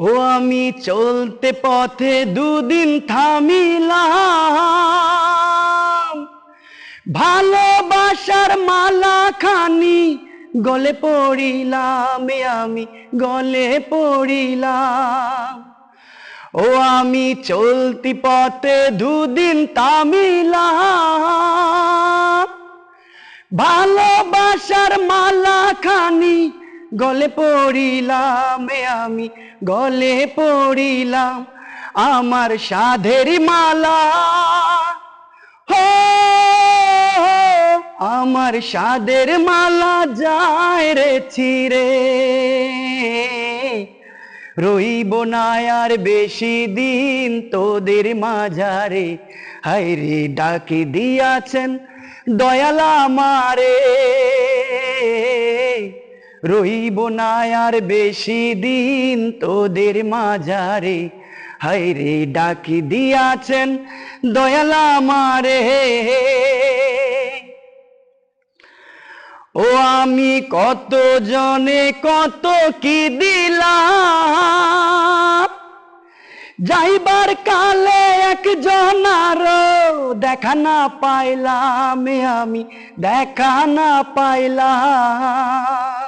ও আমি চলতে পথে দুদিন থামিলাম, ভালোবাসার মালা খানি গলে পড়িলাম, আমি গলে পড়িলাম। ও আমি চলতি পথে দুদিন থামিলাম, ভালোবাসার মালা খানি গলে পড়িলাম, আমি গলে পড়িলাম। আমার সাধের মালা হো, আমার সাধের মালা যায় রে ছিঁড়ে, রইব না আর বেশি দিন তোদের মাঝারে। হায়রে ডাকি দিয়াছেন দয়াল আমারে, রইব না আর বেশি দিন তোদের মাঝারে। হায়রে ডাকি দিয়াছেন দয়াল আমারে। ও আমি কত জনে কত কি দিলাম, যাইবার কালে একজনার দেখা না পাইলাম, আমি দেখা না পাইলাম।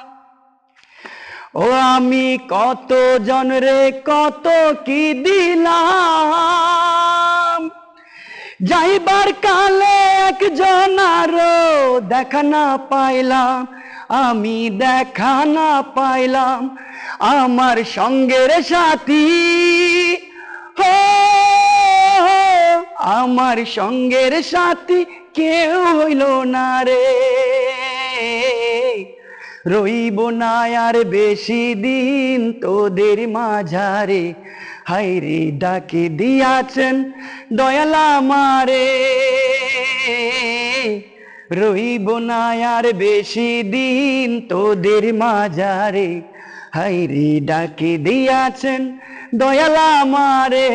ও আমি কত জন রে কত কি দিলাম, যাইবার কালে একজনার দেখা না পাইলাম, আমি দেখা না পাইলাম। আমার সঙ্গের সাথী হো, আমার সঙ্গের সাথী কেউ হইল না রে, রইব না আর বেশি দিন তোদের মাঝারে। হায়রে ডাকে দিয়াছেন দয়াল আমারে, রইব না আর বেশি দিন তোদের মাঝারে। হায়রে ডাকে দিয়াছেন দয়াল আমারে।